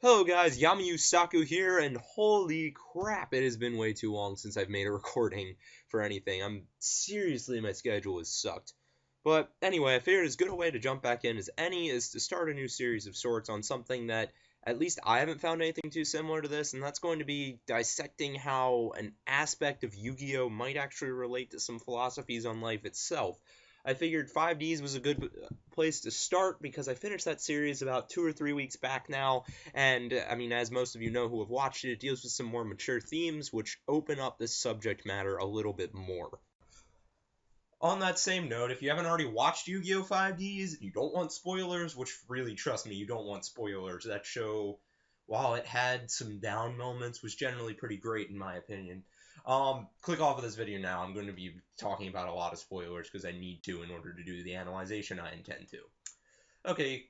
Hello guys, Yamayu Saku here, and holy crap, it has been way too long since I've made a recording for anything. My schedule has sucked. But anyway, I figured as good a way to jump back in as any is to start a new series of sorts on something that at least I haven't found anything too similar to this, and that's going to be dissecting how an aspect of Yu-Gi-Oh! Might actually relate to some philosophies on life itself. I figured 5D's was a good place to start because I finished that series about 2 or 3 weeks back now, and I mean, as most of you know who have watched it, it deals with some more mature themes which open up this subject matter a little bit more. On that same note, if you haven't already watched Yu-Gi-Oh! 5Ds, and you don't want spoilers, which really, trust me, you don't want spoilers. That show, while it had some down moments, was generally pretty great in my opinion. Click off of this video now. I'm going to be talking about a lot of spoilers because I need to in order to do the analyzation I intend to. Okay,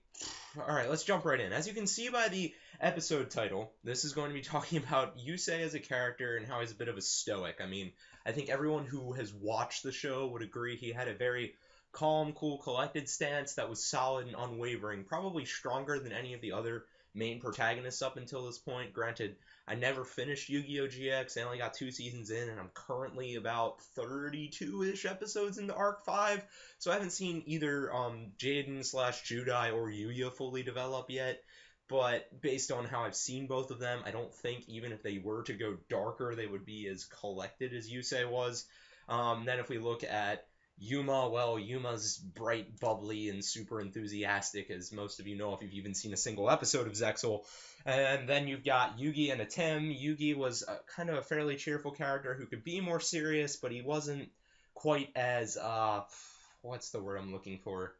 alright, let's jump right in. As you can see by the episode title, this is going to be talking about Yusei as a character and how he's a bit of a stoic. I mean, I think everyone who has watched the show would agree he had a very calm, cool, collected stance that was solid and unwavering, probably stronger than any of the other main protagonists up until this point. Granted, I never finished Yu-Gi-Oh! GX, I only got 2 seasons in, and I'm currently about 32-ish episodes into Arc 5, so I haven't seen either Jaden/Judai or Yuya fully develop yet, but based on how I've seen both of them, I don't think even if they were to go darker, they would be as collected as Yusei was. Then if we look at Yuma, well, Yuma's bright, bubbly, and super enthusiastic, as most of you know if you've even seen a single episode of Zexal. And then you've got Yugi and Atem. Yugi was kind of a fairly cheerful character who could be more serious, but he wasn't quite as, what's the word I'm looking for?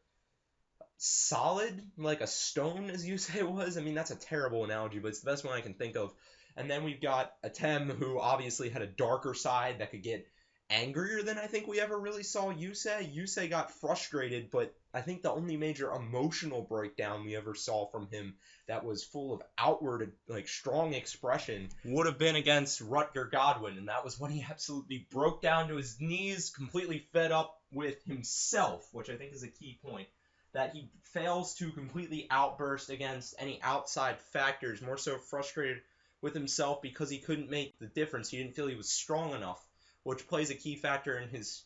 Solid, like a stone, as Yusei was. I mean, that's a terrible analogy, but it's the best one I can think of. And then we've got Atem, who obviously had a darker side that could get angrier than I think we ever really saw Yusei. Yusei got frustrated, but I think the only major emotional breakdown we ever saw from him that was full of outward, like, strong expression would have been against Rutger Godwin, and that was when he absolutely broke down to his knees, completely fed up with himself, which I think is a key point. That he fails to completely outburst against any outside factors, more so frustrated with himself because he couldn't make the difference. He didn't feel he was strong enough, which plays a key factor in his,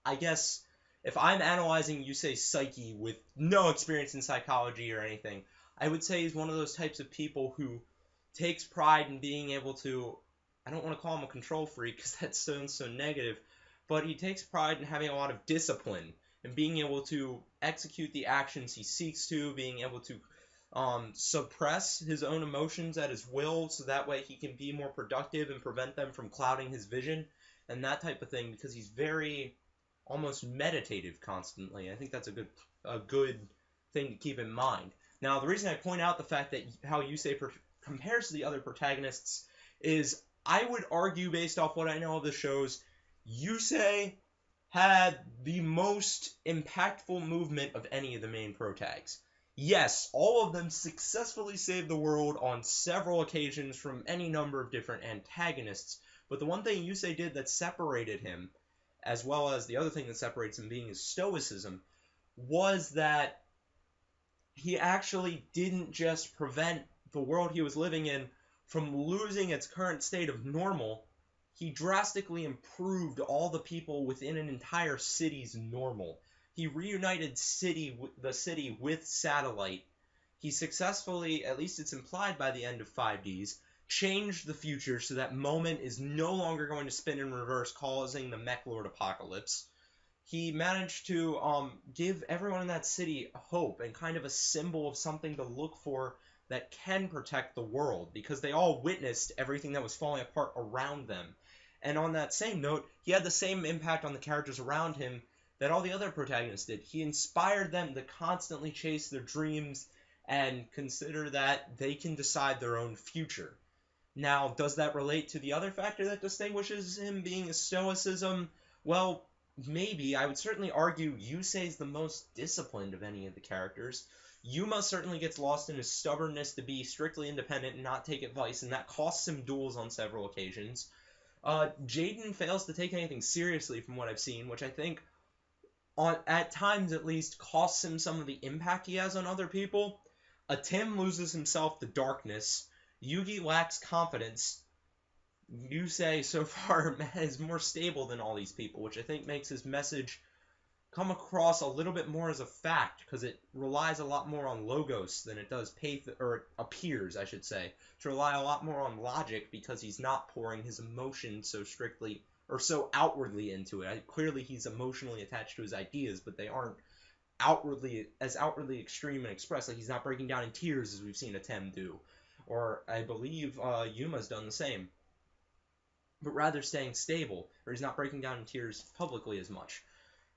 I guess, if I'm analyzing Yusei's psyche with no experience in psychology or anything, I would say he's one of those types of people who takes pride in being able to, I don't want to call him a control freak because that sounds so negative, but he takes pride in having a lot of discipline and being able to execute the actions he seeks to, being able to suppress his own emotions at his will so that way he can be more productive and prevent them from clouding his vision and that type of thing, because he's very almost meditative constantly. I think that's a good thing to keep in mind. Now, the reason I point out the fact that how Yusei compares to the other protagonists is I would argue, based off what I know of the shows, Yusei had the most impactful movement of any of the main protags. Yes, all of them successfully saved the world on several occasions from any number of different antagonists, but the one thing Yusei did that separated him, as well as the other thing that separates him being his stoicism, was that he actually didn't just prevent the world he was living in from losing its current state of normal. He drastically improved all the people within an entire city's normal. He reunited the city with Satellite. He successfully, at least it's implied by the end of 5Ds, changed the future so that Moment is no longer going to spin in reverse, causing the Mech Lord apocalypse. He managed to give everyone in that city hope and kind of a symbol of something to look for that can protect the world, because they all witnessed everything that was falling apart around them. And on that same note, he had the same impact on the characters around him that all the other protagonists did. He inspired them to constantly chase their dreams and consider that they can decide their own future. Now, does that relate to the other factor that distinguishes him being his stoicism? Well, maybe. I would certainly argue Yusei's the most disciplined of any of the characters. Yuma certainly gets lost in his stubbornness to be strictly independent and not take advice, and that costs him duels on several occasions. Jaden fails to take anything seriously from what I've seen, which I think, at times at least, costs him some of the impact he has on other people. A Tim loses himself to darkness. Yugi lacks confidence. Yusei so far is more stable than all these people, which I think makes his message come across a little bit more as a fact, because it relies a lot more on logos than it does or it appears, I should say, to rely a lot more on logic, because he's not pouring his emotion so strictly or so outwardly into it. Clearly he's emotionally attached to his ideas, but they aren't outwardly extreme and expressed. Like, he's not breaking down in tears as we've seen Atem do, or I believe Yuma's done the same, but rather staying stable, or he's not breaking down in tears publicly as much.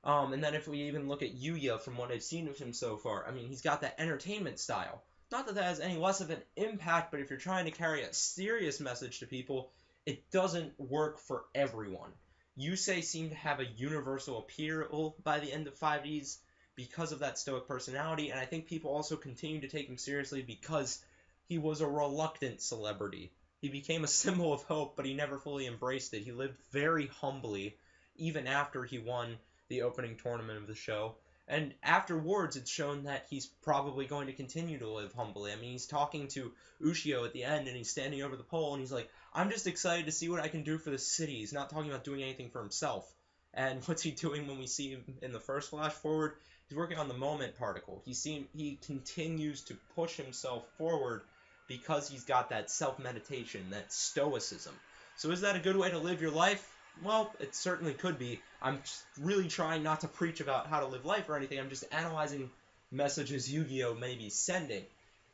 And then if we even look at Yugioh, from what I've seen of him so far, I mean, he's got that entertainment style. Not that that has any less of an impact, but if you're trying to carry a serious message to people, it doesn't work for everyone. Yusei seemed to have a universal appeal by the end of 5D's because of that stoic personality, and I think people also continue to take him seriously because he was a reluctant celebrity. He became a symbol of hope, but he never fully embraced it. He lived very humbly, even after he won the opening tournament of the show. And afterwards, it's shown that he's probably going to continue to live humbly. I mean, he's talking to Ushio at the end, and he's standing over the pole, and he's like, I'm just excited to see what I can do for the city. He's not talking about doing anything for himself. And what's he doing when we see him in the first flash forward? He's working on the moment particle. He continues to push himself forward because he's got that self-meditation, that stoicism. So is that a good way to live your life? Well, it certainly could be. I'm really trying not to preach about how to live life or anything. I'm just analyzing messages Yu-Gi-Oh! May be sending.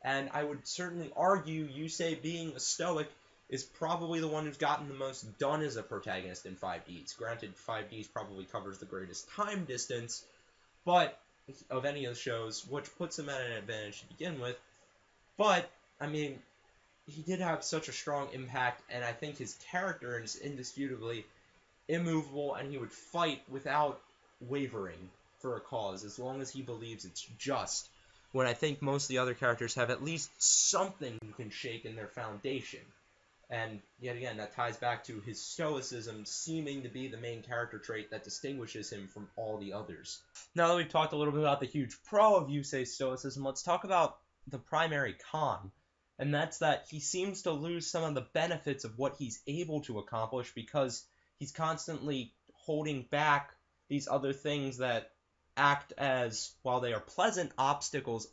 And I would certainly argue Yusei being a stoic is probably the one who's gotten the most done as a protagonist in 5D's. Granted, 5D's probably covers the greatest time distance, but of any of the shows, which puts him at an advantage to begin with. But, I mean, he did have such a strong impact, and I think his character is indisputably immovable, and he would fight without wavering for a cause, as long as he believes it's just. When I think most of the other characters have at least something you can shake in their foundation. And yet again, that ties back to his stoicism seeming to be the main character trait that distinguishes him from all the others. Now that we've talked a little bit about the huge pro of Yusei's stoicism, let's talk about the primary con. And that's that he seems to lose some of the benefits of what he's able to accomplish because he's constantly holding back these other things that act as, while they are pleasant obstacles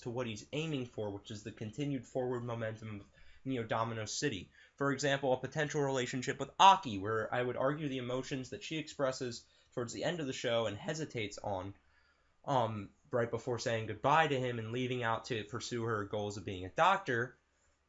to what he's aiming for, which is the continued forward momentum of Neo-Domino City. For example, a potential relationship with Aki, where I would argue the emotions that she expresses towards the end of the show and hesitates on, right before saying goodbye to him and leaving out to pursue her goals of being a doctor,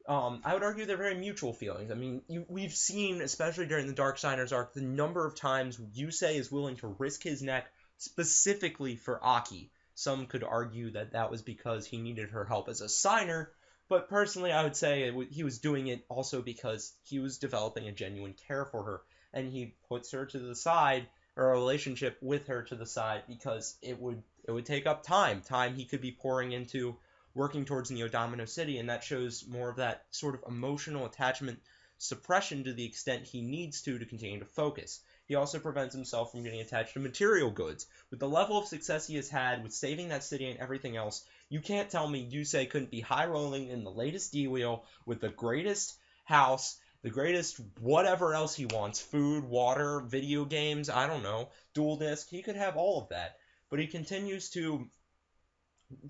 I would argue they're very mutual feelings. I mean, we've seen, especially during the Darksiders arc, the number of times Yusei is willing to risk his neck specifically for Aki. Some could argue that that was because he needed her help as a signer, but personally I would say he was doing it also because he was developing a genuine care for her, and he puts her to the side, or a relationship with her to the side, because it would take up time he could be pouring into working towards Neo-Domino City, and that shows more of that sort of emotional attachment suppression to the extent he needs to continue to focus. He also prevents himself from getting attached to material goods. With the level of success he has had with saving that city and everything else, you can't tell me Yusei couldn't be high-rolling in the latest D-Wheel with the greatest house, the greatest whatever else he wants, food, water, video games, I don't know, dual disc. He could have all of that, but he continues to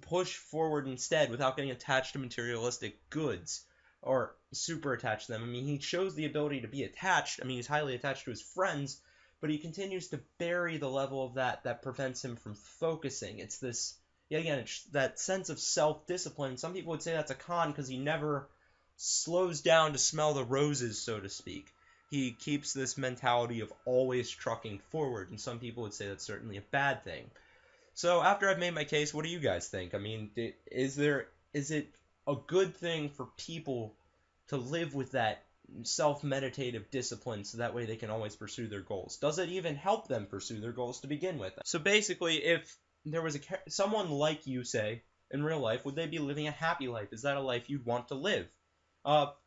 push forward instead without getting attached to materialistic goods or super attached to them. I mean, he shows the ability to be attached. I mean, he's highly attached to his friends, but he continues to bury the level of that prevents him from focusing. It's this, yet again, it's that sense of self-discipline. Some people would say that's a con because he never slows down to smell the roses, so to speak. He keeps this mentality of always trucking forward, and some people would say that's certainly a bad thing. So after I've made my case, what do you guys think? I mean, is it a good thing for people to live with that self-meditative discipline so that way they can always pursue their goals? Does it even help them pursue their goals to begin with? So basically, if there was someone like Yusei in real life, would they be living a happy life? Is that a life you'd want to live?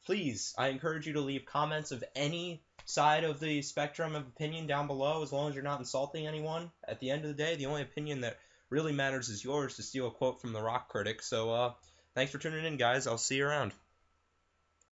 Please, I encourage you to leave comments of any side of the spectrum of opinion down below, as long as you're not insulting anyone. At the end of the day, the only opinion that really matters is yours, to steal a quote from the rock critic. So Thanks for tuning in, guys. I'll see you around.